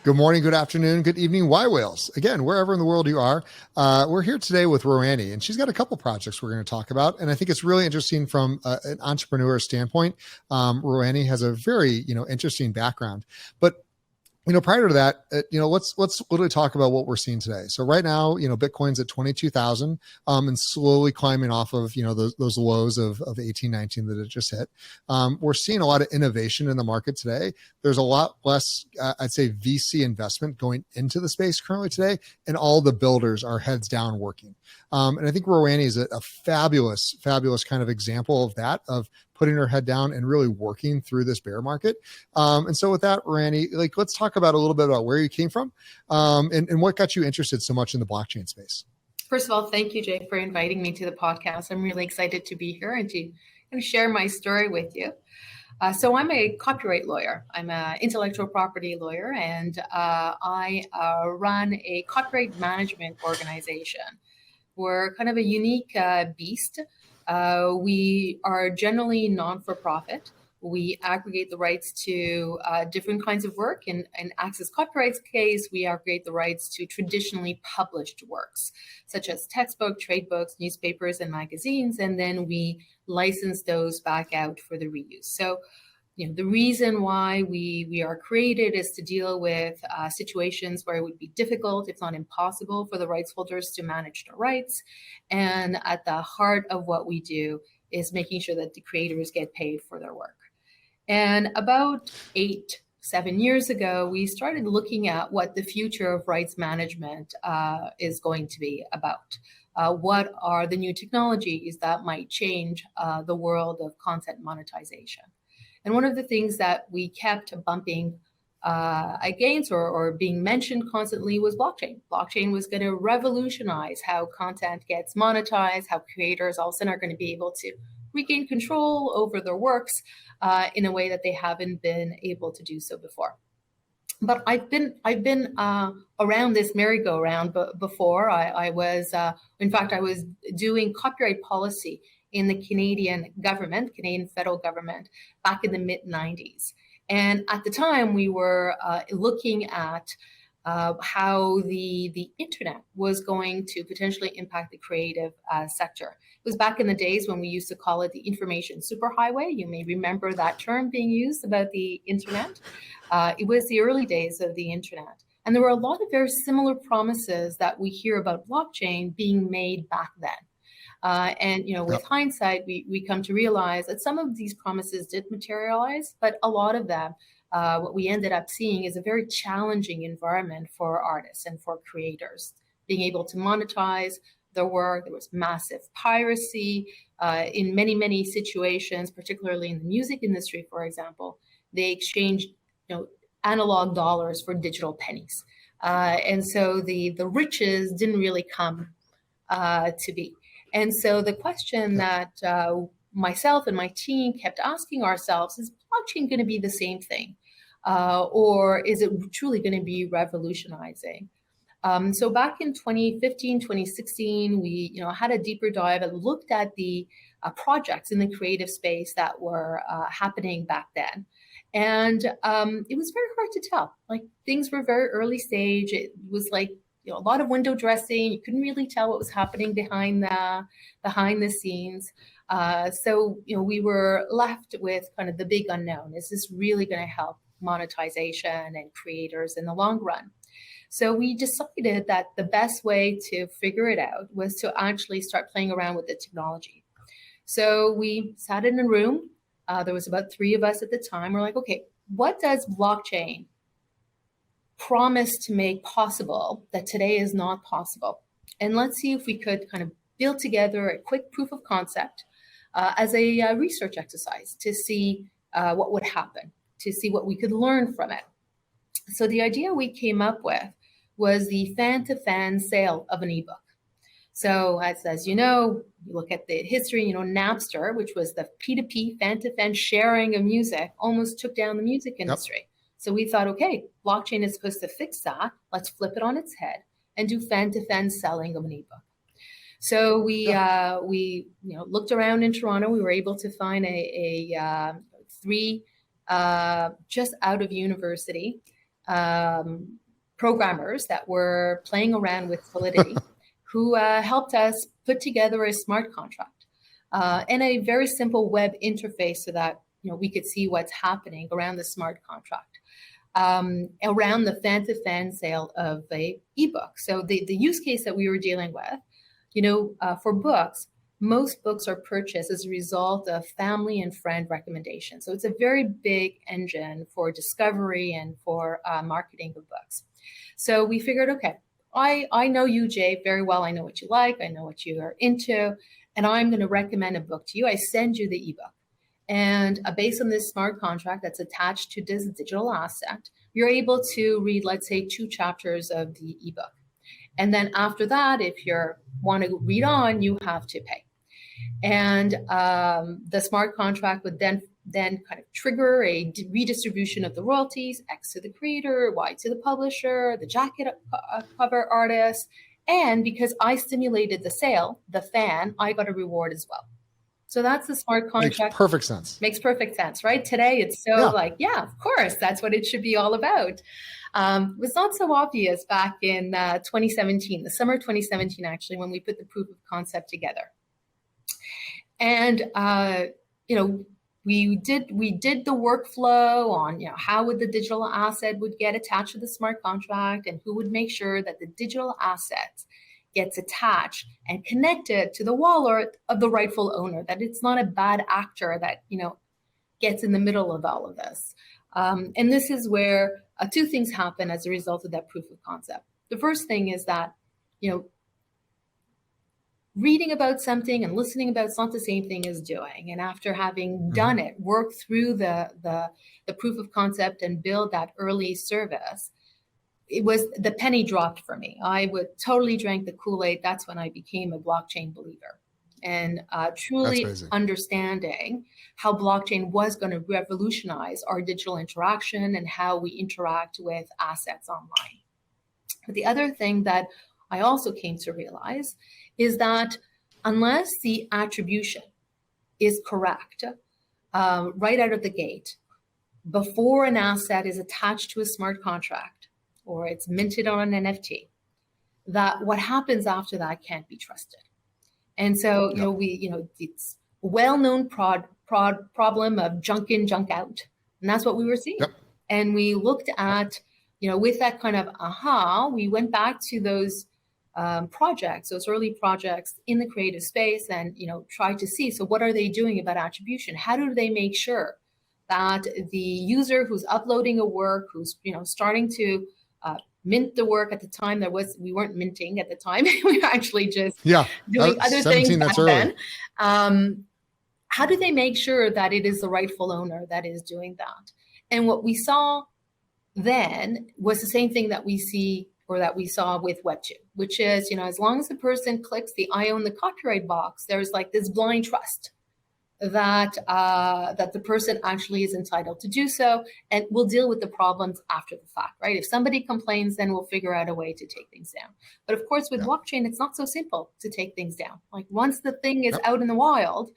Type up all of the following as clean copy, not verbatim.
Good morning, good afternoon, good evening, Y Whales. Again, wherever in the world you are, we're here today with Roanny, and she's got a couple projects we're going to talk about. And I think it's really interesting from an entrepreneur standpoint. Roanny has a very, interesting background. But prior to that, let's literally talk about what we're seeing today. So right now, Bitcoin's at 22,000, and slowly climbing off of, those lows of 18, 19 that it just hit. We're seeing a lot of innovation in the market today. There's a lot less, I'd say, VC investment going into the space currently today, and all the builders are heads down working. And I think Roanny is a fabulous, fabulous kind of example of that, of putting her head down and really working through this bear market. And so with that, Randy, let's talk about a little bit about where you came from, and what got you interested so much in the blockchain space. First of all, thank you, Jake, for inviting me to the podcast. I'm really excited to be here and to share my story with you. So I'm a copyright lawyer. I'm an intellectual property lawyer, and I run a copyright management organization. We're kind of a unique beast. We are generally non-for-profit. We aggregate the rights to different kinds of work. In Access Copyright's case, we aggregate the rights to traditionally published works, such as textbooks, trade books, newspapers, and magazines, and then we license those back out for the reuse. So, the reason why we are created is to deal with situations where it would be difficult, if not impossible, for the rights holders to manage their rights. And at the heart of what we do is making sure that the creators get paid for their work. And about 7 years ago, we started looking at what the future of rights management is going to be about. What are the new technologies that might change the world of content monetization? And one of the things that we kept bumping against or being mentioned constantly was blockchain. Blockchain was going to revolutionize how content gets monetized, how creators all of a sudden are going to be able to regain control over their works in a way that they haven't been able to do so before. But I've been around this merry-go-round before. I was doing copyright policy in the Canadian federal government, back in the mid-90s. And at the time, we were looking at how the internet was going to potentially impact the creative sector. It was back in the days when we used to call it the information superhighway. You may remember that term being used about the internet. It was the early days of the internet. And there were a lot of very similar promises that we hear about blockchain being made back then. With hindsight, we come to realize that some of these promises did materialize, but a lot of them, what we ended up seeing is a very challenging environment for artists and for creators. Being able to monetize their work, there was massive piracy in many, many situations, particularly in the music industry, for example. They exchanged analog dollars for digital pennies. And so the riches didn't really come to be. And so the question that myself and my team kept asking ourselves is blockchain going to be the same thing? Or is it truly going to be revolutionizing? So back in 2015, 2016, we had a deeper dive and looked at the projects in the creative space that were happening back then. And it was very hard to tell. Like, things were very early stage. It was like a lot of window dressing. You couldn't really tell what was happening behind the scenes. So we were left with kind of the big unknown. Is this really going to help monetization and creators in the long run? So we decided that the best way to figure it out was to actually start playing around with the technology. So we sat in a room. There was about 3 of us at the time. We're like, okay, what does blockchain promise to make possible that today is not possible? And let's see if we could kind of build together a quick proof of concept as a research exercise to see what would happen, to see what we could learn from it. So the idea we came up with was the fan-to-fan sale of an ebook. So as you know, you look at the history, Napster, which was the P2P, fan-to-fan sharing of music, almost took down the music industry. Yep. So we thought, okay, blockchain is supposed to fix that. Let's flip it on its head and do fan-to-fan selling of an ebook. So we looked around in Toronto. We were able to find a 3 just out of university programmers that were playing around with Solidity who helped us put together a smart contract and a very simple web interface so that we could see what's happening around the smart contract, around the fan-to-fan sale of a ebook. So the use case that we were dealing with, for books, most books are purchased as a result of family and friend recommendations. So it's a very big engine for discovery and for marketing of books. So we figured, okay, I know you, Jay, very well. I know what you like. I know what you are into. And I'm going to recommend a book to you. I send you the ebook. And based on this smart contract that's attached to this digital asset, you're able to read, let's say, 2 chapters of the ebook. And then after that, if you want to read on, you have to pay. And the smart contract would then kind of trigger a redistribution of the royalties, X to the creator, Y to the publisher, the jacket cover artist. And because I stimulated the sale, the fan, I got a reward as well. So that's the smart contract. Makes perfect sense. Makes perfect sense, right? Today, it's so yeah, of course, that's what it should be all about. It was not so obvious back in 2017, the summer 2017, actually, when we put the proof of concept together. And, we did the workflow on, how would the digital asset would get attached to the smart contract and who would make sure that the digital asset gets attached and connected to the wallet of the rightful owner, that it's not a bad actor that, gets in the middle of all of this. And this is where 2 things happen as a result of that proof of concept. The first thing is that, reading about something and listening about it's not the same thing as doing. And after having done it, work through the proof of concept and build that early service, it was the penny dropped for me. I would totally drank the Kool-Aid. That's when I became a blockchain believer and truly understanding how blockchain was going to revolutionize our digital interaction and how we interact with assets online. But the other thing that I also came to realize is that unless the attribution is correct right out of the gate, before an asset is attached to a smart contract or it's minted on an NFT, that what happens after that can't be trusted. And so, it's a well-known problem of junk in, junk out. And that's what we were seeing. Yep. And we looked at, with that kind of we went back to those projects, those early projects in the creative space and, tried to see, so what are they doing about attribution? How do they make sure that the user who's uploading a work, who's, starting to mint the work? At the time we weren't minting at the time. We were actually just doing other things back then. How do they make sure that it is the rightful owner that is doing that? And what we saw then was the same thing that we saw with Web2, which is, as long as the person clicks the I own the copyright box, there's like this blind trust that the person actually is entitled to do so, and we'll deal with the problems after the fact, right? If somebody complains, then we'll figure out a way to take things down. But of course, with blockchain, it's not so simple to take things down. Like once the thing is out in the wild,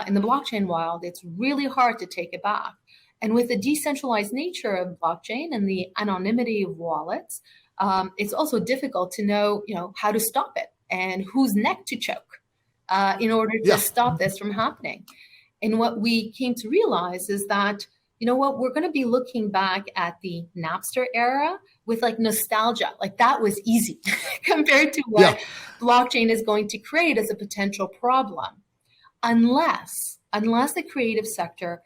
in the blockchain wild, it's really hard to take it back. And with the decentralized nature of blockchain and the anonymity of wallets, it's also difficult to know, how to stop it and whose neck to choke in order to stop this from happening. And what we came to realize is that, we're going to be looking back at the Napster era with like nostalgia, like that was easy compared to what blockchain is going to create as a potential problem, unless the creative sector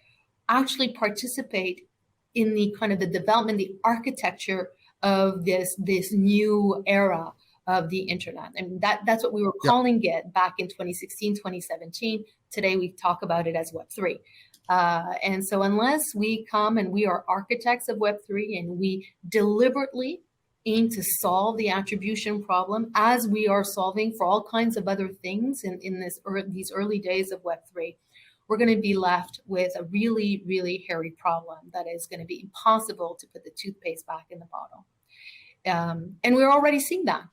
actually participate in the kind of the development, the architecture of this new era of the internet. And that's what we were calling it back in 2016, 2017. Today, we talk about it as Web3. And so unless we come and we are architects of Web3 and we deliberately aim to solve the attribution problem as we are solving for all kinds of other things in these early days of Web3, we're going to be left with a really, really hairy problem that is going to be impossible to put the toothpaste back in the bottle. And we're already seeing that.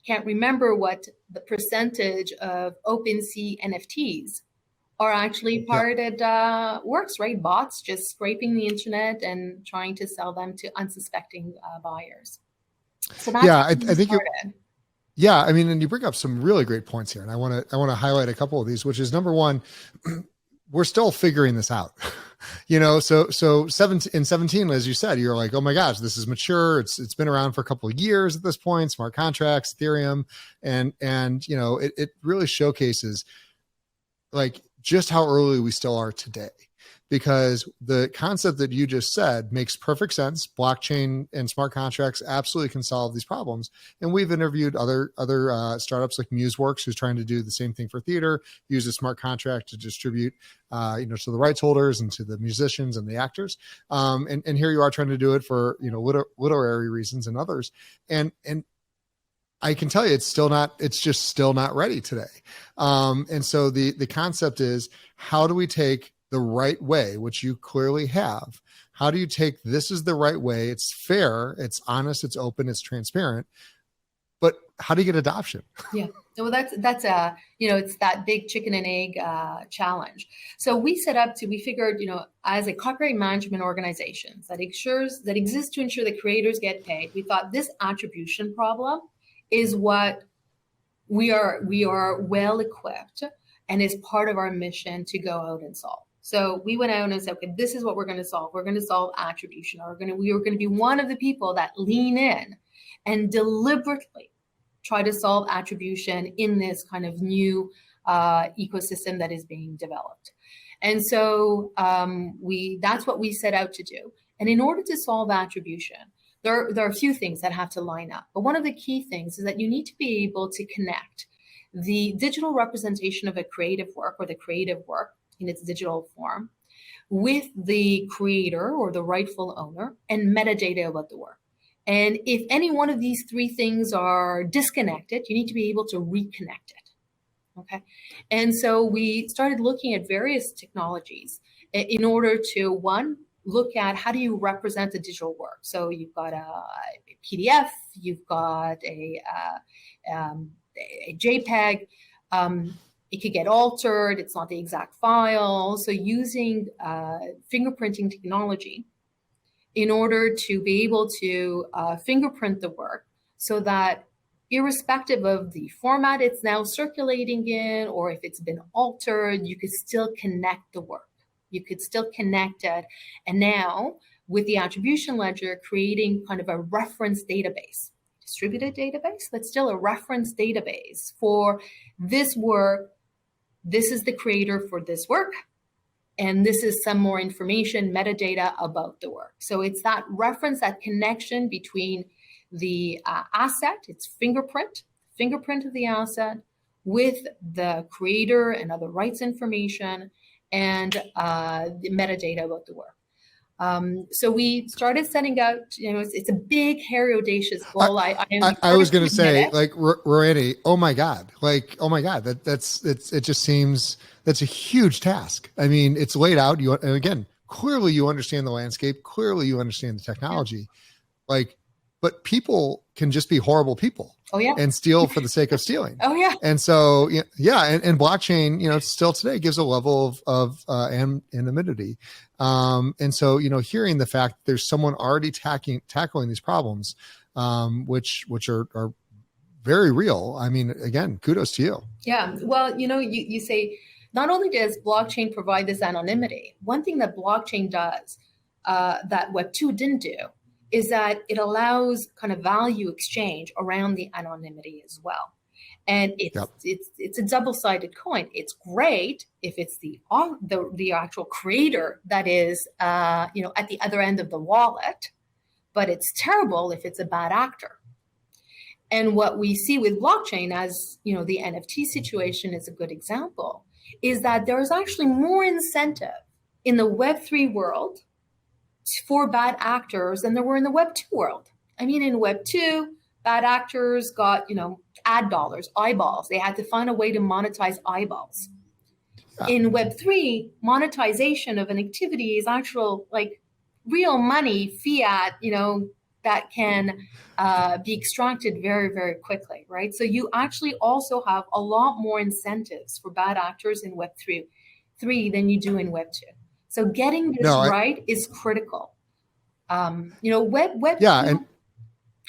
Can't remember what the percentage of OpenSea NFTs are actually Yeah. pirated works, right? Bots just scraping the internet and trying to sell them to unsuspecting buyers. So that's Yeah. how we I think you, started. yeah. I mean, and you bring up some really great points here. And I want to highlight a couple of these, which is number one, we're still figuring this out. So 17, as you said, you're like, oh my gosh, this is mature. It's been around for a couple of years at this point, smart contracts, Ethereum. And it really showcases like just how early we still are today, because the concept that you just said makes perfect sense. Blockchain and smart contracts absolutely can solve these problems. And we've interviewed other startups like MuseWorks, who's trying to do the same thing for theater, use a smart contract to distribute, to the rights holders and to the musicians and the actors. And here you are trying to do it for, literary reasons and others. And I can tell you it's just still not ready today. And so the concept is, how do we take the right way, which you clearly have? How do you take, this is the right way? It's fair, it's honest, it's open, it's transparent, but how do you get adoption? Yeah. So that's it's that big chicken and egg challenge. So we figured, as a copyright management organization that exists to ensure the creators get paid, we thought this attribution problem is what we are well equipped and is part of our mission to go out and solve. So we went out and said, okay, this is what we're going to solve. We're going to solve attribution. We are going to be one of the people that lean in and deliberately try to solve attribution in this kind of new ecosystem that is being developed. And so that's what we set out to do. And in order to solve attribution, there are a few things that have to line up. But one of the key things is that you need to be able to connect the digital representation of a creative work, or the creative work in its digital form, with the creator or the rightful owner, and metadata about the work. And if any one of these three things are disconnected, you need to be able to reconnect it. Okay. And so we started looking at various technologies in order to, one, look at how do you represent a digital work. So you've got a PDF, you've got a JPEG. It could get altered. It's not the exact file. So using fingerprinting technology in order to be able to fingerprint the work, so that irrespective of the format it's now circulating in, or if it's been altered, you could still connect the work. You could still connect it. And now with the attribution ledger, creating kind of a reference database, distributed database, but still a reference database for this work. This is the creator for this work, and this is some more information, metadata about the work. So it's that reference, that connection between the asset, its fingerprint of the asset, with the creator and other rights information, and the metadata about the work. So we started setting out, it's a big, hairy, audacious goal. I was going to say, like, Roanny, oh my God, it just seems, that's a huge task. I mean, it's laid out. And again, clearly you understand the landscape. Clearly you understand the technology. Yeah. But people can just be horrible people. Oh, yeah. And steal for the sake of stealing. Oh, yeah. And so, yeah. And blockchain, still today gives a level of anonymity. And so, hearing the fact that there's someone already tackling these problems, which are very real. I mean, again, kudos to you. Yeah. Well, you say, not only does blockchain provide this anonymity, one thing that blockchain does that Web 2 didn't do is that it allows kind of value exchange around the anonymity as well. And it's a double-sided coin. It's great if it's the actual creator that is at the other end of the wallet, but it's terrible if it's a bad actor. And what we see with blockchain, as the NFT situation is a good example, is that there is actually more incentive in the Web3 world for bad actors than there were in the Web 2 world. I mean, in Web 2, bad actors got, ad dollars, eyeballs. They had to find a way to monetize eyeballs. Yeah. In Web 3, monetization of an activity is actual, like, real money, fiat, that can be extracted very, very quickly, right? So you actually also have a lot more incentives for bad actors in Web 3 3 than you do in Web 2. So getting this No, right is critical. Web yeah, 2, and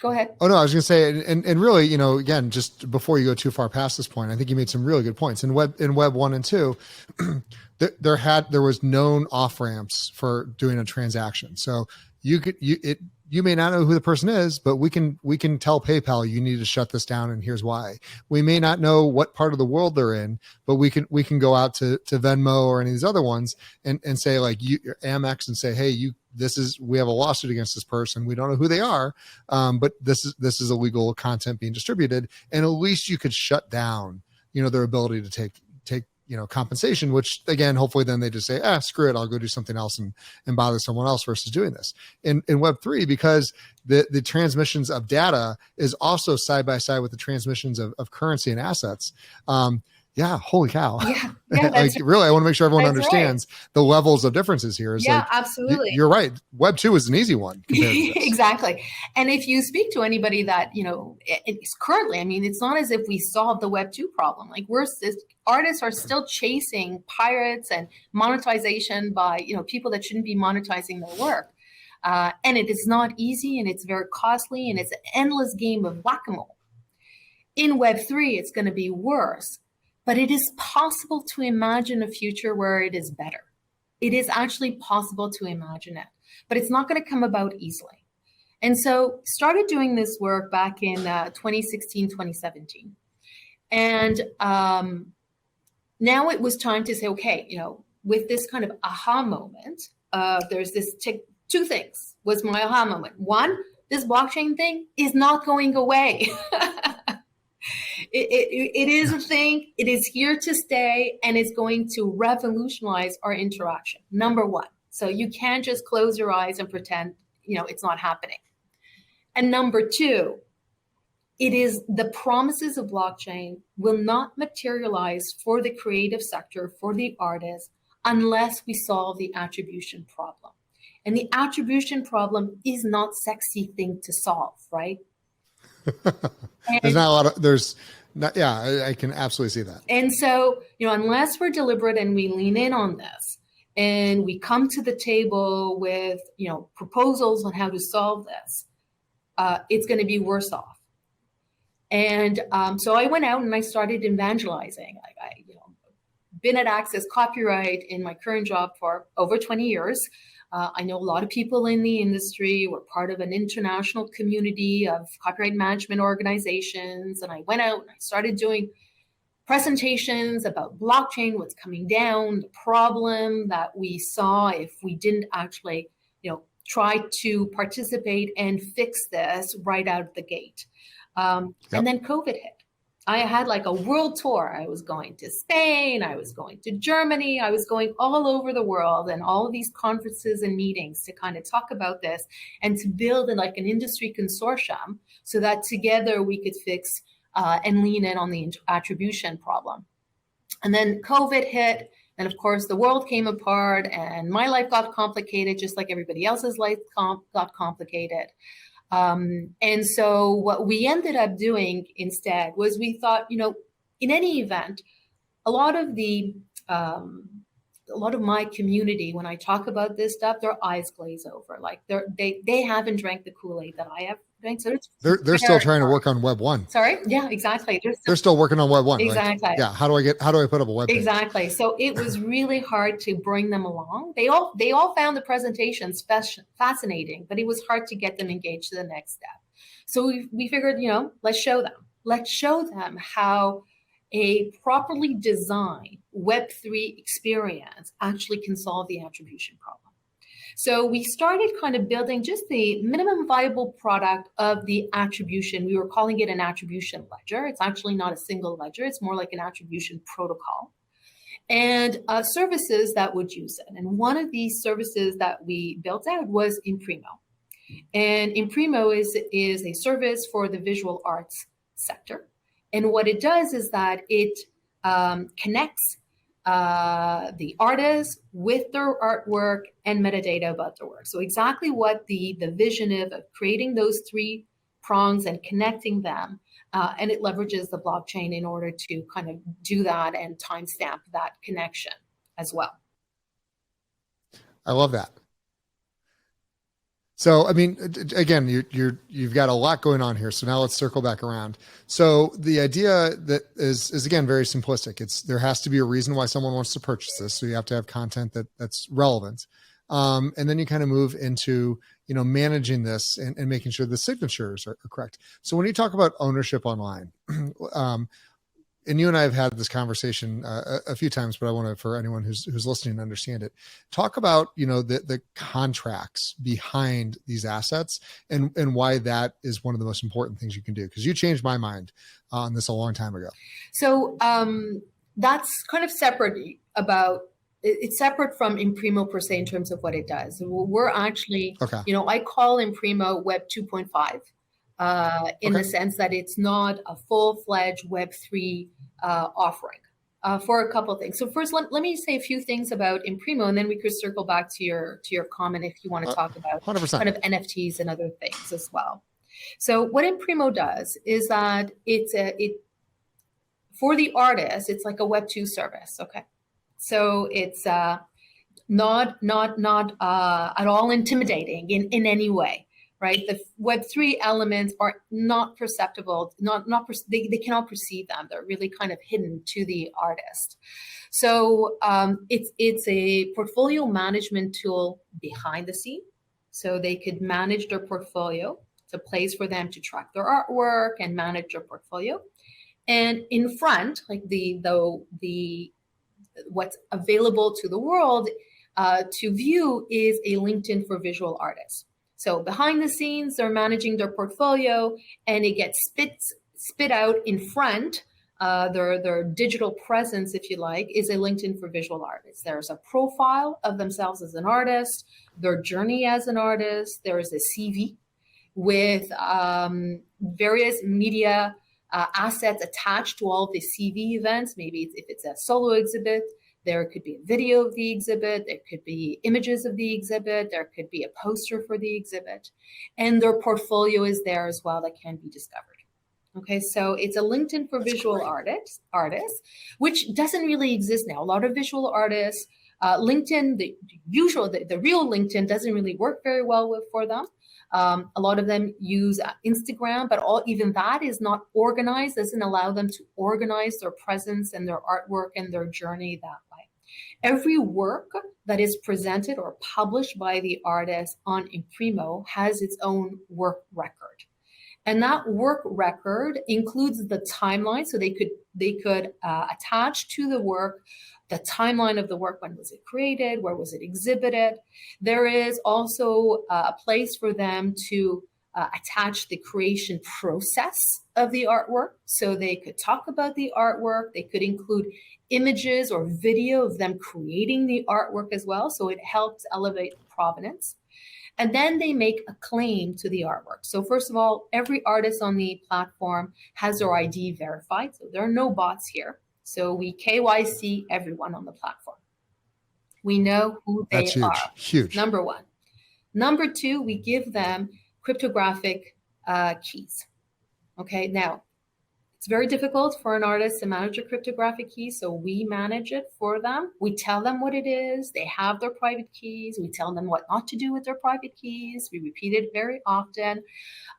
go ahead. oh no, I was going to say, and really, again, just before you go too far past this point, I think you made some really good points. In Web 1 and 2, there was known off ramps for doing a transaction. So you may not know who the person is, but we can tell PayPal you need to shut this down, and here's why. We may not know what part of the world they're in, but we can go out to Venmo or any of these other ones and say, like, Amex, and say, hey, we have a lawsuit against this person. We don't know who they are, but this is illegal content being distributed, and at least you could shut down their ability to take compensation, which again, hopefully then they just say, screw it, I'll go do something else and bother someone else versus doing this. In Web3, because the transmissions of data is also side by side with the transmissions of currency and assets. Holy cow. Yeah, like, really, I want to make sure everyone understands the levels of differences here. Absolutely. You're right. Web 2 is an easy one compared to this. Exactly. And if you speak to anybody that, it's currently, it's not as if we solved the Web 2 problem. Like, artists are still chasing pirates and monetization by, people that shouldn't be monetizing their work. And it is not easy, and it's very costly, and it's an endless game of whack-a-mole. In Web 3, it's going to be worse. But it is possible to imagine a future where it is better. It is actually possible to imagine it, but it's not going to come about easily. And so started doing this work back in 2016, 2017. And now it was time to say, okay, with this kind of aha moment, there's this two things was my aha moment. One, this blockchain thing is not going away. It is a thing. It is here to stay, and it's going to revolutionize our interaction. Number one. So you can't just close your eyes and pretend, it's not happening. And number two, it is the promises of blockchain will not materialize for the creative sector, for the artists, unless we solve the attribution problem. And the attribution problem is not sexy thing to solve, right? There's not a lot of, I can absolutely see that. And so, unless we're deliberate and we lean in on this and we come to the table with, proposals on how to solve this, it's going to be worse off. And so I went out and I started evangelizing. I been at Access Copyright in my current job for over 20 years. I know a lot of people in the industry. We're part of an international community of copyright management organizations. And I went out and I started doing presentations about blockchain, what's coming down, the problem that we saw if we didn't actually, try to participate and fix this right out of the gate. And then COVID hit. I had like a world tour. I was going to Spain, I was going to Germany, I was going all over the world and all of these conferences and meetings to kind of talk about this and to build an industry consortium so that together we could fix and lean in on the attribution problem. And then COVID hit, and of course the world came apart and my life got complicated just like everybody else's life got complicated. And so what we ended up doing instead was we thought, in any event, a lot of my community, when I talk about this stuff, their eyes glaze over. Like they haven't drank the Kool-Aid that I have drank. So they're still trying to work on Web 1. Sorry? Yeah, exactly. They're still working on Web 1. Exactly. Like, how do I put up a web page? Exactly. So it was really hard to bring them along. They all found the presentations fascinating, but it was hard to get them engaged to the next step. So we figured, let's show them. Let's show them how a properly designed Web3 experience actually can solve the attribution problem. So we started kind of building just the minimum viable product of the attribution. We were calling it an attribution ledger. It's actually not a single ledger. It's more like an attribution protocol. And services that would use it. And one of these services that we built out was Imprimo. And Imprimo is a service for the visual arts sector. And what it does is that it connects the artist with their artwork and metadata about their work. So exactly what the vision of creating those three prongs and connecting them. And it leverages the blockchain in order to kind of do that and timestamp that connection. as well. I love that. So, I mean, again, you've got a lot going on here. So now let's circle back around. So the idea that is again very simplistic. There has to be a reason why someone wants to purchase this. So you have to have content that's relevant, and then you kind of move into managing this and making sure the signatures are correct. So when you talk about ownership online, and you and I have had this conversation a few times, but I want to, for anyone who's listening to understand it, talk about, the contracts behind these assets and why that is one of the most important things you can do. Because you changed my mind on this a long time ago. So that's kind of separate it's separate from Imprimo per se in terms of what it does. We're actually, I call Imprimo Web 2.5. In the sense that it's not a full-fledged Web3 offering for a couple of things. So first, let me say a few things about Imprimo, and then we could circle back to your comment if you want to talk about 100%. kind of NFTs and other things as well. So what Imprimo does is that for the artist, it's like a Web2 service. Okay, so it's not at all intimidating in any way. Right, the Web3 elements are not perceptible. They cannot perceive them. They're really kind of hidden to the artist. So it's a portfolio management tool behind the scene. So they could manage their portfolio. It's a place for them to track their artwork and manage their portfolio. And in front, like the what's available to the world to view is a LinkedIn for visual artists. So behind the scenes, they're managing their portfolio, and it gets spit out in front. Their digital presence, if you like, is a LinkedIn for visual artists. There's a profile of themselves as an artist, their journey as an artist. There is a CV with various media assets attached to all the CV events. Maybe if it's a solo exhibit, there could be a video of the exhibit. There could be images of the exhibit. There could be a poster for the exhibit. And their portfolio is there as well that can be discovered. Okay, so it's a LinkedIn for visual artists, which doesn't really exist now. A lot of visual artists, LinkedIn, the real LinkedIn doesn't really work very well for them. A lot of them use Instagram, but even that is not organized, doesn't allow them to organize their presence and their artwork and their journey that way. Every work that is presented or published by the artist on Imprimo has its own work record. And that work record includes the timeline. So they could attach to the work the timeline of the work. When was it created? Where was it exhibited? There is also a place for them to attach the creation process of the artwork. So they could talk about the artwork. They could include images or video of them creating the artwork as well. So it helps elevate provenance. And then they make a claim to the artwork. So first of all, every artist on the platform has their ID verified. So there are no bots here. So we KYC everyone on the platform. We know who they are. Huge. Number one. Number two, we give them cryptographic keys. Okay, now it's very difficult for an artist to manage a cryptographic key, so we manage it for them. We tell them what it is. They have their private keys. We tell them what not to do with their private keys. We repeat it very often,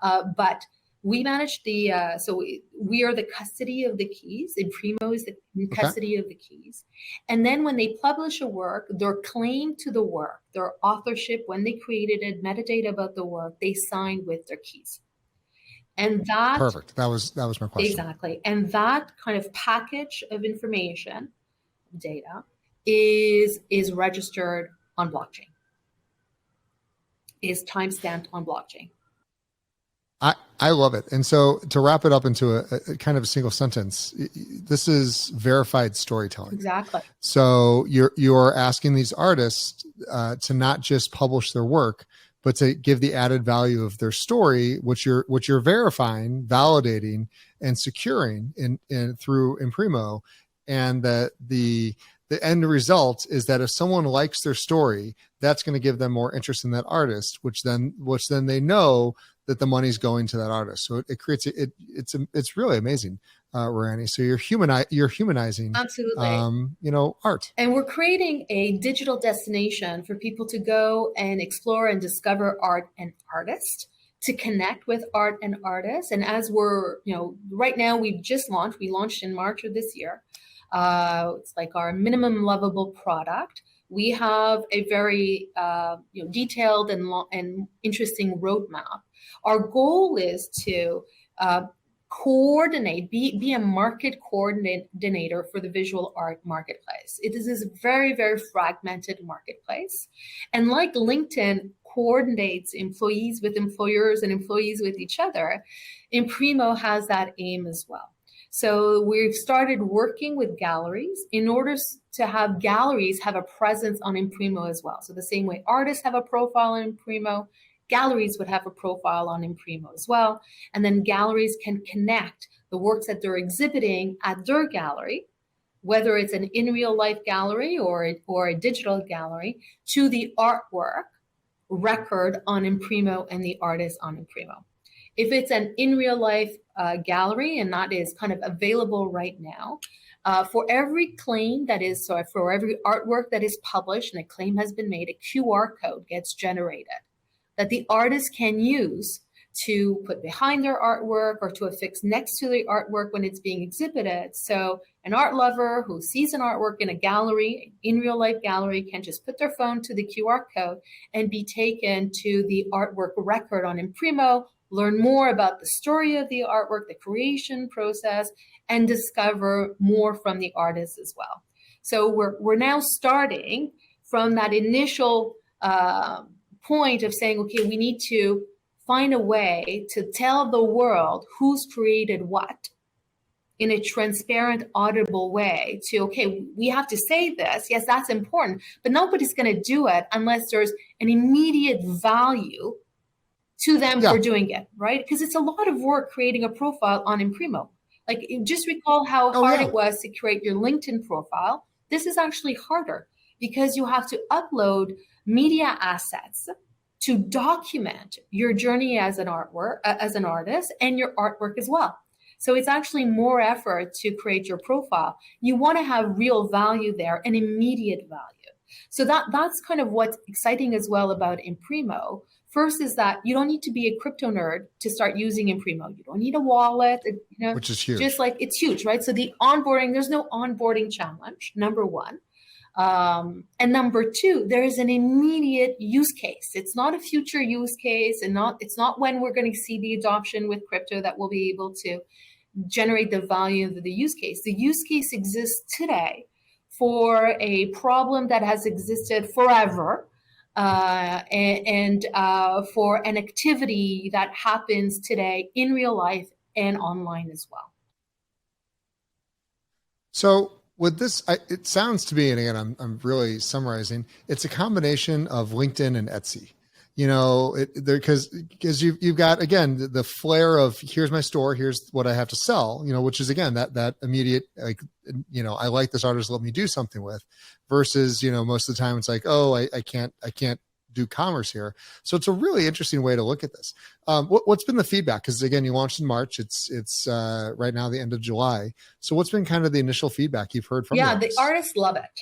but we manage so we are the custody of the keys. Imprimo is the custody of the keys. And then when they publish a work, their claim to the work, their authorship, when they created it, metadata about the work, they sign with their keys. And that perfect. That was my question. Exactly. And that kind of package of information, data, is registered on blockchain, is timestamped on blockchain. I love it. And so to wrap it up into a kind of a single sentence, this is verified storytelling. Exactly. So you're asking these artists to not just publish their work, but to give the added value of their story, which you're verifying, validating, and securing in through Imprimo. And that the end result is that if someone likes their story, that's going to give them more interest in that artist, which then they know that the money's going to that artist. So it creates it's really amazing. Rani. So you're humanizing, Absolutely. art. And we're creating a digital destination for people to go and explore and discover art and artists, to connect with art and artists. And as we're, right now we launched in March of this year. It's like our minimum lovable product. We have a very detailed and interesting roadmap. Our goal is to be a market coordinator for the visual art marketplace. It is this very, very fragmented marketplace. And like LinkedIn coordinates employees with employers and employees with each other, Imprimo has that aim as well. So we've started working with galleries in order to have galleries have a presence on Imprimo as well. So the same way artists have a profile on Imprimo, galleries would have a profile on Imprimo as well. And then galleries can connect the works that they're exhibiting at their gallery, whether it's an in real life gallery or a digital gallery, to the artwork record on Imprimo and the artist on Imprimo. If it's an in real life gallery, and that is kind of available right now, for every claim for every artwork that is published and a claim has been made, a QR code gets generated that the artist can use to put behind their artwork or to affix next to the artwork when it's being exhibited. So an art lover who sees an artwork in a gallery, in real life gallery, can just put their phone to the QR code and be taken to the artwork record on Imprimo, learn more about the story of the artwork, the creation process, and discover more from the artist as well. So we're now starting from that initial point of saying, okay, we need to find a way to tell the world who's created what in a transparent, audible way to, okay, we have to say this. Yes, that's important, but nobody's going to do it unless there's an immediate value to them for doing it, right? Because it's a lot of work creating a profile on Imprimo. Like, just recall how hard it was to create your LinkedIn profile. This is actually harder because you have to upload media assets to document your journey as an artist and your artwork as well. So it's actually more effort to create your profile. You want to have real value there and immediate value. So that's kind of what's exciting as well about Imprimo. First is that you don't need to be a crypto nerd to start using Imprimo. You don't need a wallet, which is huge. Just like it's huge, right? So the onboarding, there's no onboarding challenge, number one. And number two, there is an immediate use case. It's not a future use case, and it's not when we're going to see the adoption with crypto that we'll be able to generate the value of the use case. The use case exists today for a problem that has existed forever, and for an activity that happens today in real life and online as well. So with this, it sounds to me, and again, I'm really summarizing, it's a combination of LinkedIn and Etsy. Because you've got, again, the flair of here's my store, here's what I have to sell, which is, again, that immediate, like, I like this artist, let me do something with, versus, most of the time it's like, oh, I can't do commerce here. So it's a really interesting way to look at this. What's been the feedback? Because again, you launched in March. It's right now the end of July. So what's been kind of the initial feedback you've heard from? Yeah, the artists love it.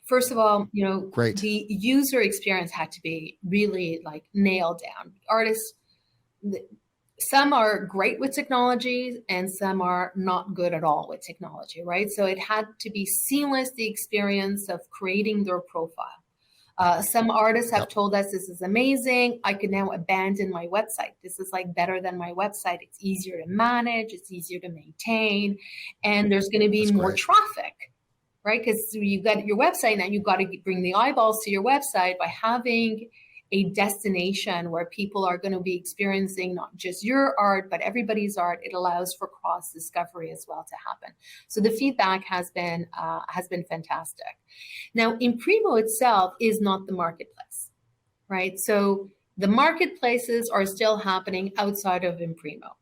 First of all, Great. The user experience had to be really like nailed down. Artists, some are great with technology and some are not good at all with technology, right? So it had to be seamless, the experience of creating their profile. Some artists have told us this is amazing. I could now abandon my website. This is like better than my website. It's easier to manage. It's easier to maintain. And there's going to be more traffic, right? Because you've got your website now, you've got to bring the eyeballs to your website by having a destination where people are going to be experiencing not just your art, but everybody's art. It allows for cross discovery as well to happen. So the feedback has been fantastic. Now, Imprimo itself is not the marketplace, right? So the marketplaces are still happening outside of Imprimo.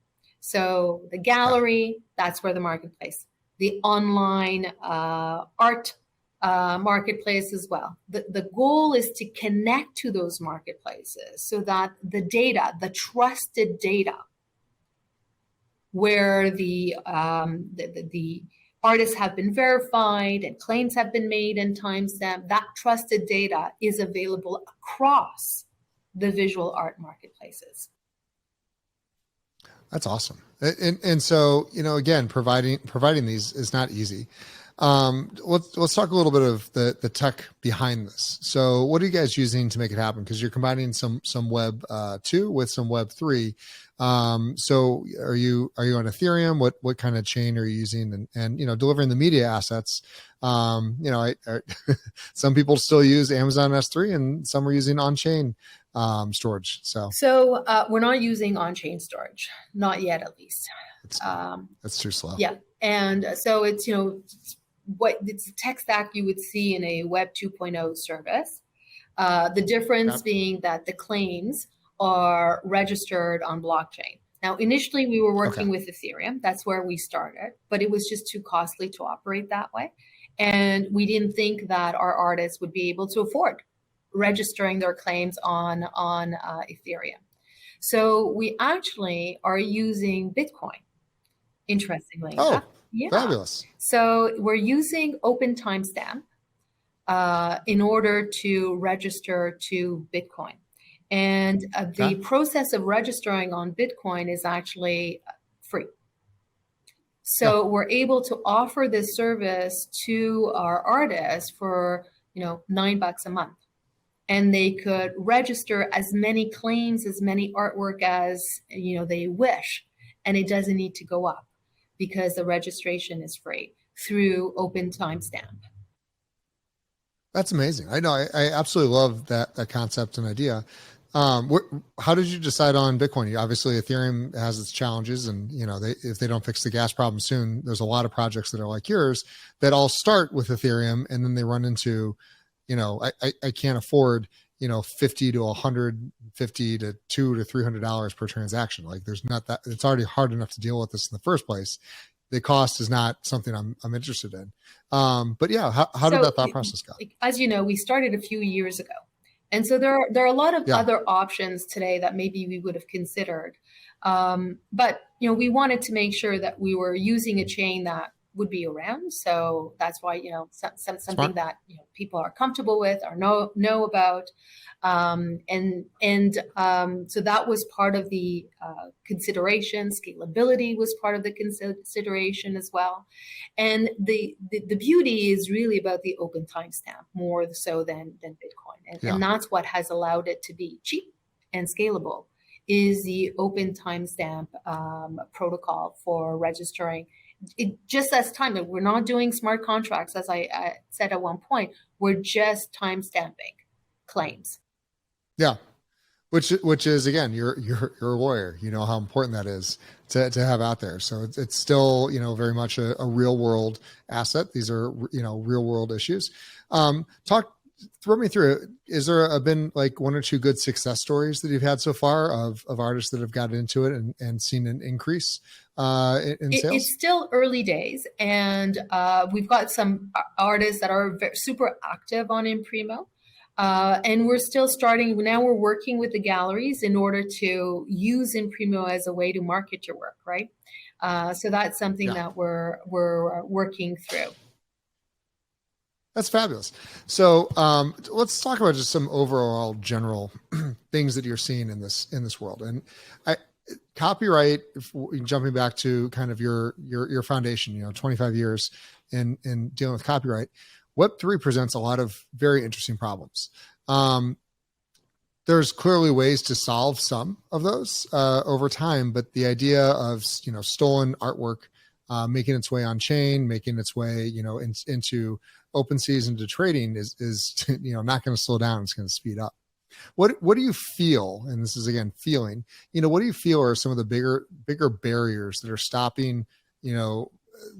So the gallery, that's where the marketplace, the online art marketplace as well. The goal is to connect to those marketplaces so that the data, the trusted data, where the artists have been verified and claims have been made and timestamped. That trusted data is available across the visual art marketplaces. That's awesome. And so, again, providing these is not easy. Let's talk a little bit of the tech behind this. So what are you guys using to make it happen? Because you're combining some Web 2 with some Web 3. So are you on Ethereum? What kind of chain are you using? And delivering the media assets. Some people still use Amazon S3, and some are using on-chain storage. So we're not using on-chain storage, not yet, at least. That's too slow. Yeah, and so it's it's a tech stack you would see in a Web 2.0 service. The difference being that the claims are registered on blockchain. Now, initially we were working with Ethereum. That's where we started, but it was just too costly to operate that way, and we didn't think that our artists would be able to afford registering their claims on Ethereum. So we actually are using Bitcoin, interestingly enough. Yeah. Fabulous. So we're using open timestamp in order to register to Bitcoin. And the process of registering on Bitcoin is actually free. So we're able to offer this service to our artists for $9 a month. And they could register as many claims, as many artwork as they wish, and it doesn't need to go up because the registration is free through open timestamp. That's amazing. I know. I absolutely love that concept and idea. How did you decide on Bitcoin? Obviously, Ethereum has its challenges, and if they don't fix the gas problem soon, there's a lot of projects that are like yours that all start with Ethereum, and then they run into I can't afford, 50 to 150 to $200 to $300 per transaction. Like there's not that, it's already hard enough to deal with this in the first place. The cost is not something I'm interested in. But yeah, how did that thought process go? As you know, we started a few years ago. And so there are a lot of other options today that maybe we would have considered. But, we wanted to make sure that we were using a chain that would be around. So that's why, something that people are comfortable with or know about. So that was part of the consideration. Scalability was part of the consideration as well. And the beauty is really about the open timestamp more so than Bitcoin. And that's what has allowed it to be cheap and scalable, is the open timestamp protocol for registering. It just as time. We're not doing smart contracts, as I said at one point. We're just time stamping claims. Yeah, which is again, you're a lawyer. You know how important that is to have out there. So it's still very much a real world asset. These are real world issues. Throw me through it. Is there been like one or two good success stories that you've had so far of artists that have got into it and seen an increase in sales? It's still early days, and we've got some artists that are super active on Imprimo, and we're still starting. Now we're working with the galleries in order to use Imprimo as a way to market your work, right? So that's something that we're working through. That's fabulous. So let's talk about just some overall general things that you're seeing in this world. And copyright, jumping back to kind of your foundation, 25 years in dealing with copyright, Web3 presents a lot of very interesting problems. There's clearly ways to solve some of those over time, but the idea of stolen artwork making its way on chain, making its way into OpenSeas, into trading is not going to slow down. It's going to speed up. What do you feel? And this is again feeling. What do you feel are some of the bigger barriers that are stopping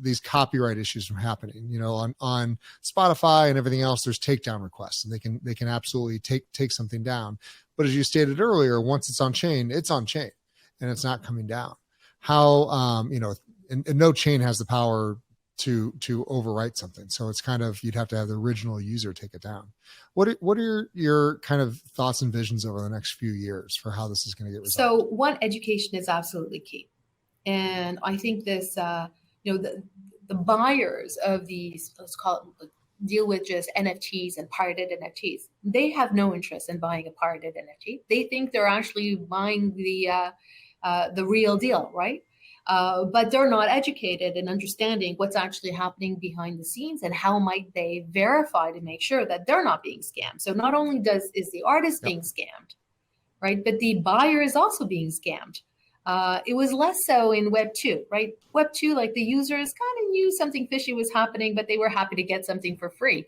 these copyright issues from happening? On Spotify and everything else, there's takedown requests, and they can absolutely take something down. But as you stated earlier, once it's on chain, and it's not coming down. How and no chain has the power to overwrite something. So it's kind of, you'd have to have the original user take it down. What are your kind of thoughts and visions over the next few years for how this is going to get resolved? So one, education is absolutely key. And I think this, the buyers of these, let's call it, deal with just NFTs and pirated NFTs. They have no interest in buying a pirated NFT. They think they're actually buying the real deal, right? But they're not educated in understanding what's actually happening behind the scenes and how might they verify to make sure that they're not being scammed. So not only is the artist being scammed, right, but the buyer is also being scammed. It was less so in Web 2, right? Web 2, like the users kind of knew something fishy was happening, but they were happy to get something for free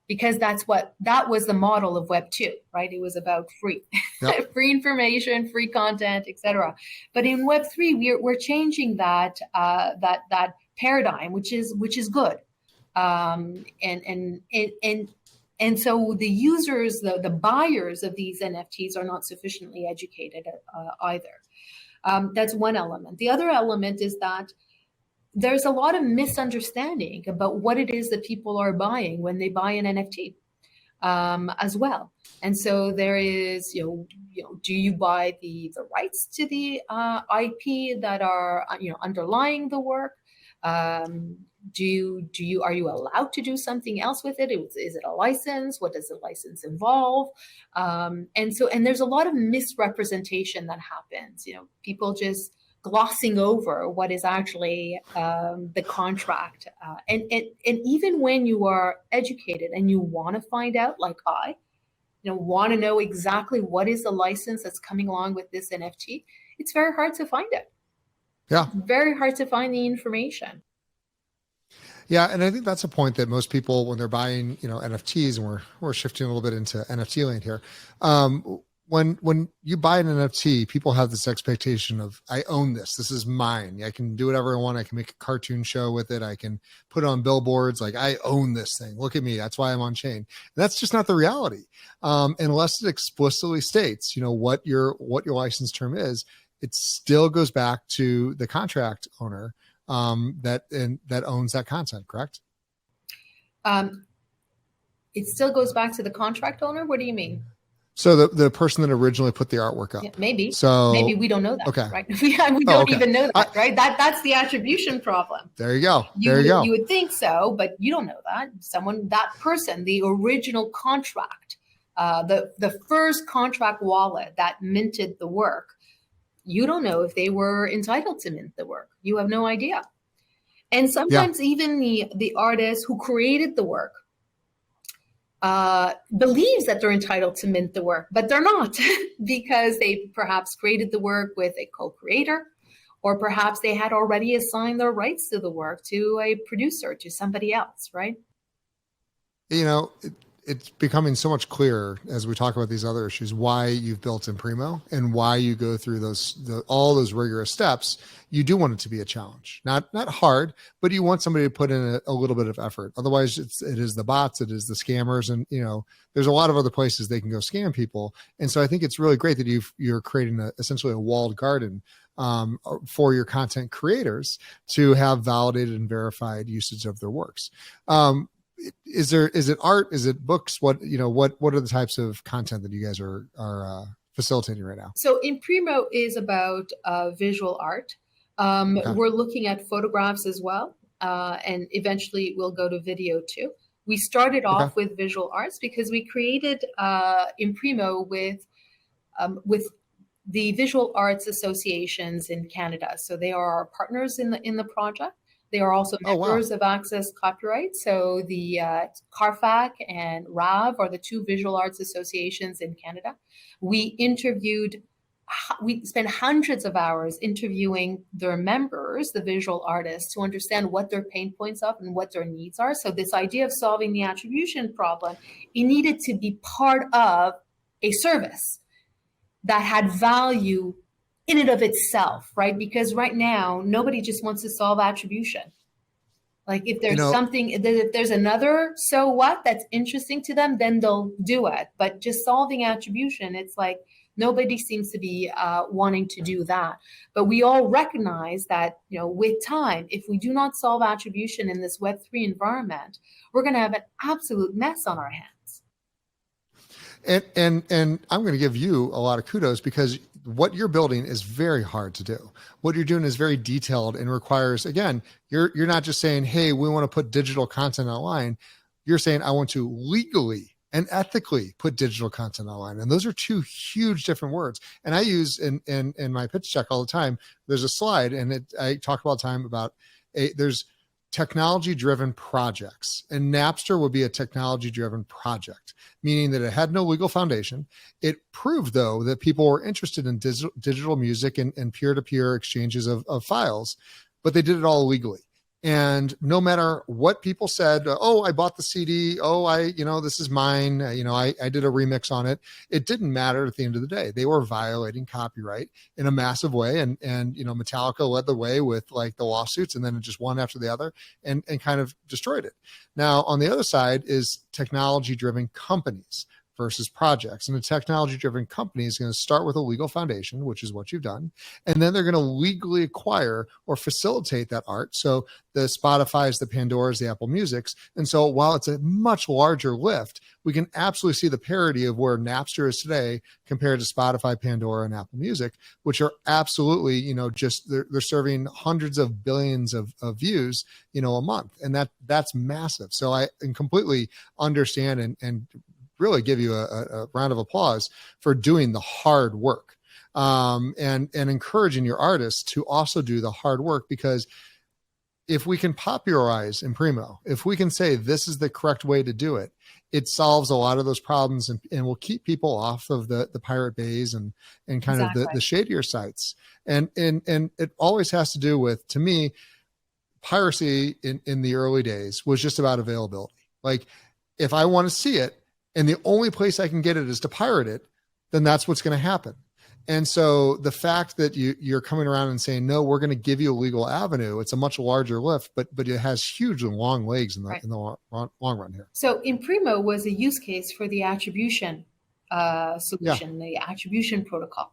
because that was the model of Web 2, right? It was about free, free information, free content, etc. But in Web 3, we're changing that paradigm, which is good. And so the users, the buyers of these NFTs are not sufficiently educated either. That's one element. The other element is that there's a lot of misunderstanding about what it is that people are buying when they buy an NFT as well. And so there is, do you buy the rights to the IP that are underlying the work? Are you allowed to do something else with it? Is it a license? What does the license involve? And there's a lot of misrepresentation that happens. People just glossing over what is actually the contract. And even when you are educated and you want to find out, like I, want to know exactly what is the license that's coming along with this NFT, it's very hard to find it. Yeah. It's very hard to find the information. Yeah, and I think that's a point that most people, when they're buying, NFTs, and we're shifting a little bit into NFT land here. When you buy an NFT, people have this expectation of, I own this. This is mine. I can do whatever I want. I can make a cartoon show with it. I can put it on billboards. Like, I own this thing. Look at me. That's why I'm on chain. And that's just not the reality. Unless it explicitly states, what your license term is, it still goes back to the contract owner that owns that content, correct? It still goes back to the contract owner. What do you mean? So the person that originally put the artwork up. Yeah, maybe. So maybe we don't know that. Okay. Right? we don't even know that. Right? That's the attribution problem. There you go. You would think so, but you don't know that. That person, the original contract, the first contract wallet that minted the work, you don't know if they were entitled to mint the work. You have no idea. And sometimes even the artist who created the work believes that they're entitled to mint the work, but they're not because they perhaps created the work with a co-creator, or perhaps they had already assigned their rights to the work to a producer, to somebody else, right? It's becoming so much clearer as we talk about these other issues, why you've built Imprimo and why you go through all those rigorous steps. You do want it to be a challenge, not hard, but you want somebody to put in a little bit of effort. Otherwise it is the bots, it is the scammers. And, there's a lot of other places they can go scam people. And so I think it's really great that you're creating essentially a walled garden for your content creators to have validated and verified usage of their works. Is it art? Is it books? What are the types of content that you guys are facilitating right now? So Imprimo is about visual art. Okay. We're looking at photographs as well. And eventually we'll go to video too. We started off with visual arts because we created Imprimo with the visual arts associations in Canada. So they are our partners in the project. They are also members of Access Copyright. So the CARFAC and RAV are the two visual arts associations in Canada. We spent hundreds of hours interviewing their members, the visual artists, to understand what their pain points are and what their needs are. So this idea of solving the attribution problem, it needed to be part of a service that had value in and of itself, right? Because right now, nobody just wants to solve attribution. Like if there's if there's another so what that's interesting to them, then they'll do it. But just solving attribution, it's like nobody seems to be wanting to do that. But we all recognize that, with time, if we do not solve attribution in this Web3 environment, we're going to have an absolute mess on our hands. And I'm going to give you a lot of kudos because what you're building is very hard to do. What you're doing is very detailed and requires, again, you're not just saying, hey, we want to put digital content online. You're saying, I want to legally and ethically put digital content online. And those are two huge different words. And I use in my pitch deck all the time, there's a slide and I talk all the time about there's technology-driven projects. And Napster would be a technology-driven project, meaning that it had no legal foundation. It proved, though, that people were interested in digital music and peer-to-peer exchanges of files, but they did it all legally. And no matter what people said, oh, I bought the CD, oh, this is mine, I did a remix on it. It didn't matter at the end of the day. They were violating copyright in a massive way. And Metallica led the way with like the lawsuits, and then it just one after the other and kind of destroyed it. Now, on the other side is technology-driven companies versus projects. And a technology-driven company is going to start with a legal foundation, which is what you've done. And then they're going to legally acquire or facilitate that art. So the Spotify's, the Pandora's, the Apple Music's. And so while it's a much larger lift, we can absolutely see the parity of where Napster is today compared to Spotify, Pandora, and Apple Music, which are absolutely, just they're serving hundreds of billions of views, a month. And that's massive. So I can completely understand and really give you a round of applause for doing the hard work and encouraging your artists to also do the hard work, because if we can popularize Imprimo, if we can say this is the correct way to do it, it solves a lot of those problems and will keep people off of the Pirate Bays and kind of the shadier sites. And it always has to do with, to me, piracy in the early days was just about availability. Like if I want to see it, and the only place I can get it is to pirate it, then that's what's going to happen. And so the fact that you're coming around and saying, no, we're going to give you a legal avenue, it's a much larger lift, but it has huge and long legs in the long run here. So Imprimo was a use case for the attribution solution, the attribution protocol.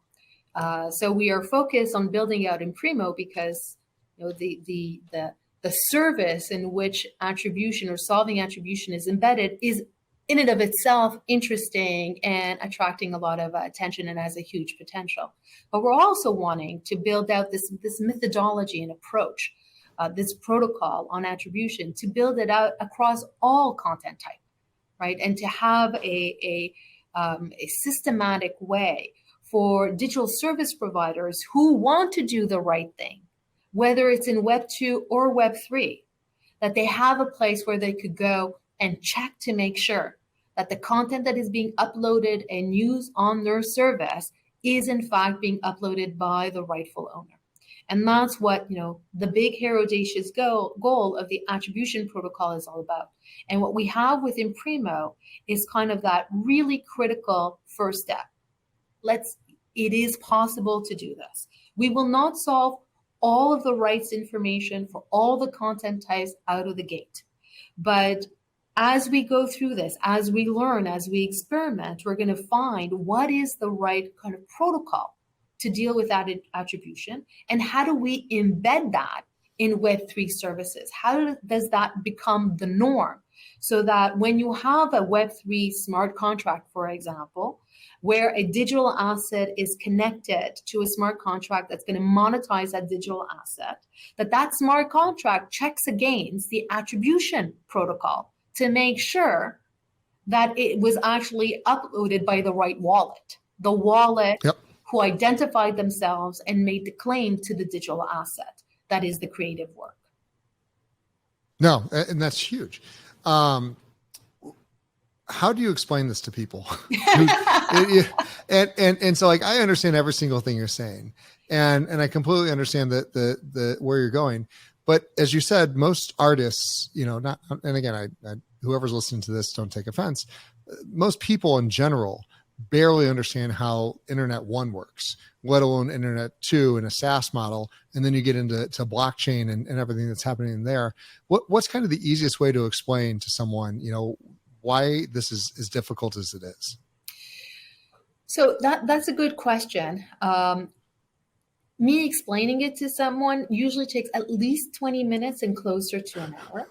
So we are focused on building out Imprimo because the service in which attribution or solving attribution is embedded is in and of itself interesting and attracting a lot of attention and has a huge potential. But we're also wanting to build out this methodology and approach, this protocol on attribution, to build it out across all content type, right? And to have a systematic way for digital service providers who want to do the right thing, whether it's in Web 2 or Web 3, that they have a place where they could go and check to make sure that the content that is being uploaded and used on their service is in fact being uploaded by the rightful owner. And that's what, the big, hairy, audacious goal of the attribution protocol is all about. And what we have with Imprimo is kind of that really critical first step. It is possible to do this. We will not solve all of the rights information for all the content types out of the gate. But as we go through this, as we learn, as we experiment, we're going to find what is the right kind of protocol to deal with that attribution, and how do we embed that in Web3 services? How does that become the norm? So that when you have a Web3 smart contract, for example, where a digital asset is connected to a smart contract that's going to monetize that digital asset, that smart contract checks against the attribution protocol to make sure that it was actually uploaded by the right wallet, the wallet who identified themselves and made the claim to the digital asset. That is the creative work. No, and that's huge. How do you explain this to people? and so, like, I understand every single thing you're saying, and I completely understand the where you're going. But as you said, most artists, not, and again, I whoever's listening to this, don't take offense. Most people in general barely understand how Internet 1 works, let alone Internet 2 in a SaaS model. And then you get into blockchain and everything that's happening there. What's kind of the easiest way to explain to someone, why this is as difficult as it is? So that's a good question. Me explaining it to someone usually takes at least 20 minutes and closer to an hour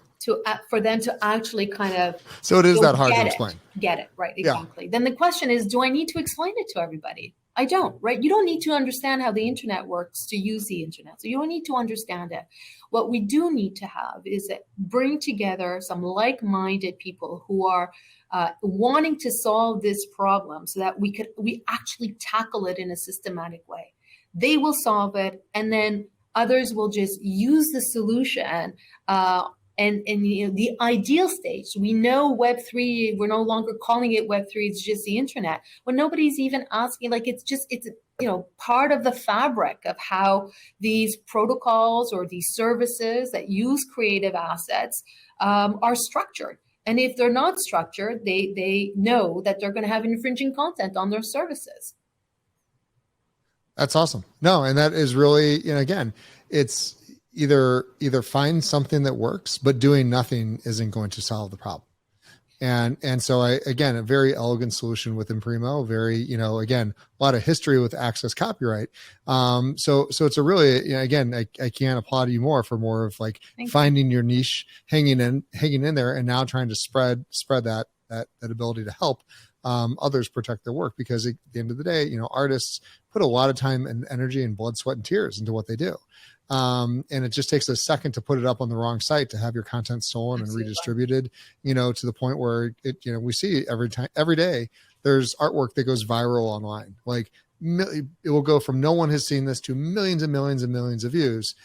for them to actually kind of. So it is that hard to explain. Get it, right, exactly. Yeah. Then the question is, do I need to explain it to everybody? I don't, right? You don't need to understand how the internet works to use the internet. So you don't need to understand it. What we do need to have is that bring together some like-minded people who are wanting to solve this problem so that we actually tackle it in a systematic way. They will solve it, and then others will just use the solution. And the ideal stage, we know Web3, we're no longer calling it Web3, it's just the internet. When nobody's even asking, like it's part of the fabric of how these protocols or these services that use creative assets are structured. And if they're not structured, they know that they're going to have infringing content on their services. That's awesome. No, and that is really, again, it's either find something that works, but doing nothing isn't going to solve the problem. And so again, a very elegant solution with Imprimo, very, again, a lot of history with access copyright. So it's a really, again, I can't applaud you more for more of like finding your niche, hanging in there, and now trying to spread that ability to help others protect their work, because at the end of the day, artists put a lot of time and energy and blood, sweat, and tears into what they do. And it just takes a second to put it up on the wrong site, to have your content stolen and redistributed, to the point where we see every day there's artwork that goes viral online. Like it will go from no one has seen this to millions and millions and millions of views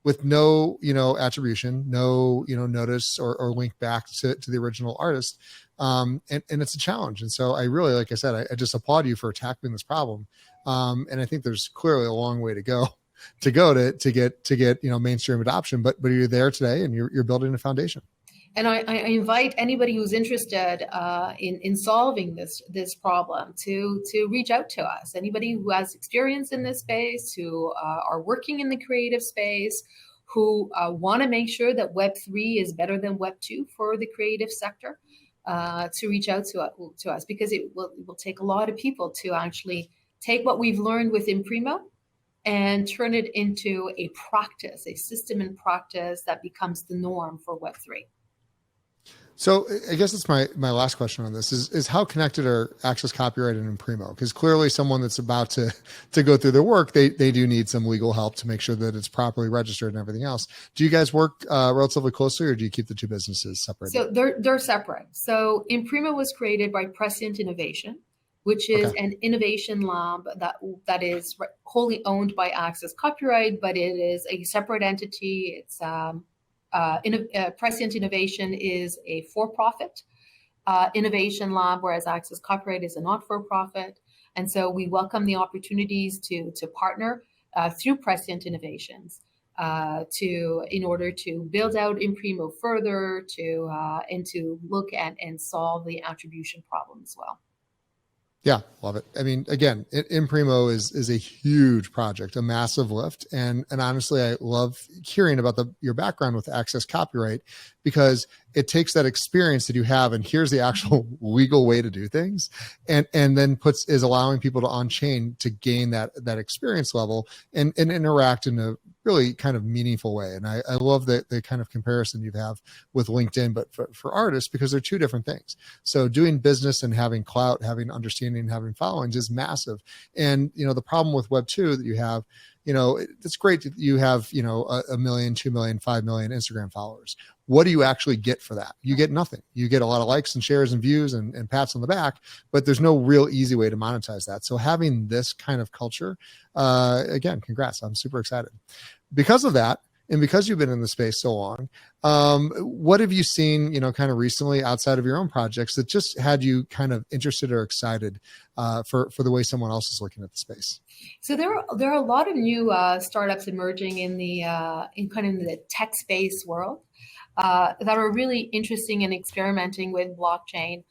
with no, attribution, no, notice or link back to the original artist. And it's a challenge. And so I really, like I said, I just applaud you for tackling this problem. And I think there's clearly a long way to go to get mainstream adoption, but you're there today, and you're building a foundation. And I invite anybody who's interested in solving this problem to reach out to us. Anybody who has experience in this space, who are working in the creative space, who want to make sure that Web3 is better than Web2 for the creative sector, to reach out to us, because it will take a lot of people to actually take what we've learned with Imprimo and turn it into a practice, a system and practice that becomes the norm for Web3. So I guess that's my last question on this is how connected are access copyright and Imprimo? Because clearly someone that's about to go through their work, they do need some legal help to make sure that it's properly registered and everything else. Do you guys work relatively closely, or do you keep the two businesses separate? So they're separate. So Imprimo was created by Prescient Innovation, which is an innovation lab that is wholly owned by Access Copyright, but it is a separate entity. It's Prescient Innovation is a for-profit innovation lab, whereas Access Copyright is a not-for-profit. And so we welcome the opportunities to partner through Prescient Innovations in order to build out Imprimo further, and to look at and solve the attribution problem as well. Yeah, love it. I mean, again, Imprimo is a huge project, a massive lift. And honestly, I love hearing about your background with access copyright, because it takes that experience that you have, and here's the actual legal way to do things, and then is allowing people to on-chain to gain that experience level and interact in a really kind of meaningful way. And I love the kind of comparison you have with LinkedIn, but for artists, because they're two different things. So doing business and having clout, having understanding, having followings is massive. And, the problem with Web2 that you have, it's great that you have, 1 million, 2 million, 5 million Instagram followers. What do you actually get for that? You get nothing. You get a lot of likes and shares and views and pats on the back, but there's no real easy way to monetize that. So having this kind of culture, again, congrats. I'm super excited. Because of that, and because you've been in the space so long, what have you seen, kind of recently outside of your own projects that just had you kind of interested or excited for the way someone else is looking at the space? So there are a lot of new startups emerging in the tech space world that are really interesting and experimenting with blockchain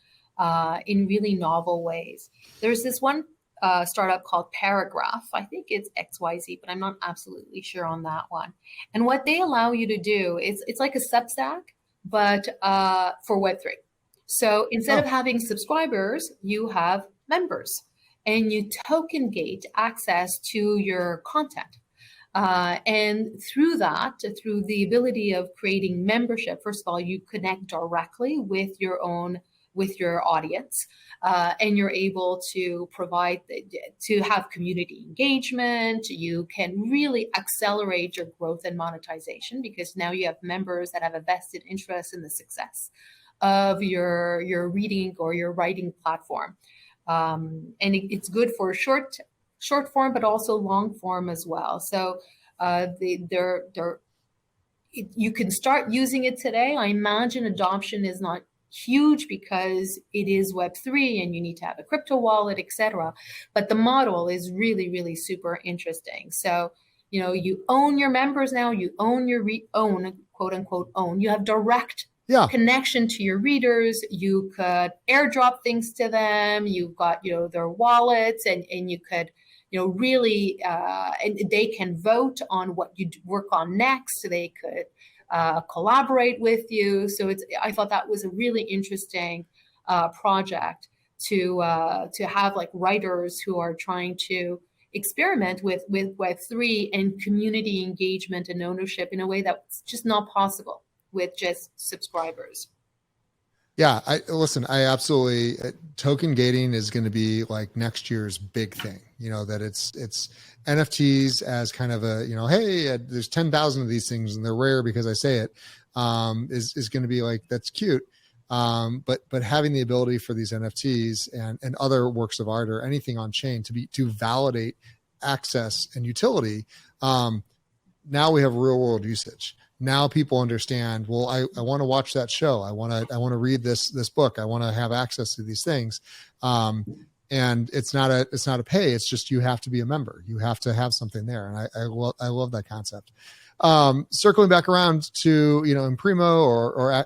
in really novel ways. There's this one startup called Paragraph. I think it's XYZ, but I'm not absolutely sure on that one. And what they allow you to do is it's like a Substack, but for Web3. So instead of having subscribers, you have members, and you token gate access to your content. And through the ability of creating membership, first of all, you connect directly with your own with your audience, and you're able to have community engagement. You can really accelerate your growth and monetization because now you have members that have a vested interest in the success of your reading or your writing platform. And it's good for short form, but also long form as well. So you can start using it today. I imagine adoption is not huge because it is Web3 and you need to have a crypto wallet, etc. But the model is really, really super interesting. So, you own your members now, you own your quote unquote own. You have direct connection to your readers. You could airdrop things to them. You've got, their wallets and you could, really, and they can vote on what you work on next. They could collaborate with you. So I thought that was a really interesting project to have like writers who are trying to experiment with Web3 and community engagement and ownership in a way that's just not possible with just subscribers. Yeah, I absolutely, token gating is going to be like next year's big thing, that it's NFTs as kind of a, hey, there's 10,000 of these things and they're rare because I say it, is going to be like, that's cute. But having the ability for these NFTs and other works of art or anything on chain to validate access and utility, now we have real world usage. Now people understand, well, I want to watch that show. I want to read this book. I want to have access to these things. And it's not a pay. It's just, you have to be a member. You have to have something there. And I love that concept. Circling back around to, Imprimo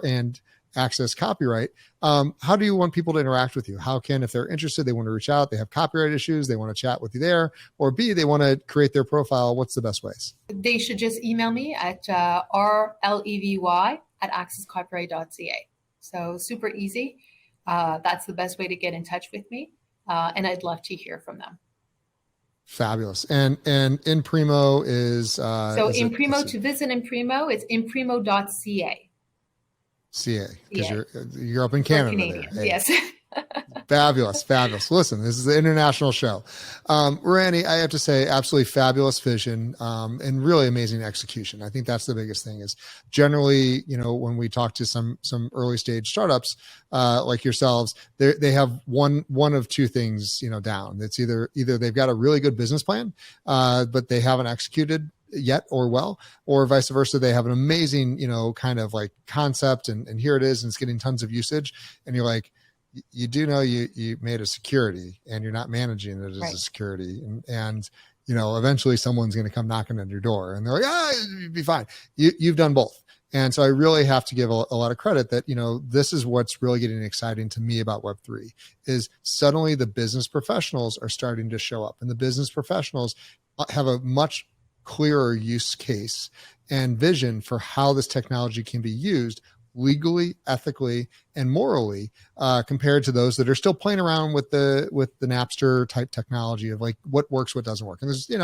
and Access Copyright. How do you want people to interact with you? How can, if they're interested, they want to reach out, they have copyright issues, they want to chat with you there, or B, they want to create their profile. What's the best ways? They should just email me at rlevy@accesscopyright.ca. So super easy. That's the best way to get in touch with me. And I'd love to hear from them. Fabulous. And Imprimo is... to visit Imprimo, it's imprimo.ca. CA, because you're up in Canada there. Hey. Yes. Fabulous. Listen, this is an international show. Randy, I have to say, absolutely fabulous vision and really amazing execution. I think that's the biggest thing is generally, when we talk to some early stage startups like yourselves, they have one of two things, down. It's either they've got a really good business plan, but they haven't executed yet or well, or vice versa. They have an amazing, kind of like concept and here it is, and it's getting tons of usage. And you're like, you do know you made a security and you're not managing it as a security. And eventually someone's going to come knocking on your door and they're like, you'd be fine. You've done both. And so I really have to give a lot of credit that, this is what's really getting exciting to me about Web3 is suddenly the business professionals are starting to show up, and the business professionals have a much clearer use case and vision for how this technology can be used legally, ethically, and morally, compared to those that are still playing around with the Napster type technology of like what works, what doesn't work. And there's, you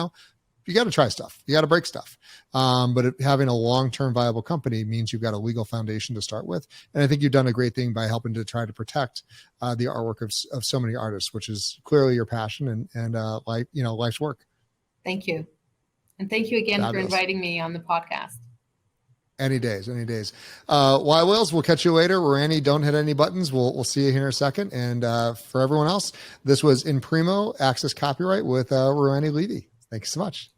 got to try stuff, you got to break stuff. But having a long-term viable company means you've got a legal foundation to start with. And I think you've done a great thing by helping to try to protect the artwork of so many artists, which is clearly your passion and life's work. Thank you. And thank you again for inviting me on the podcast. Any days. Y Whales, we'll catch you later. Randy, don't hit any buttons. We'll see you here in a second. And for everyone else, this was Imprimo Access Copyright with Randy Levy. Thank you so much.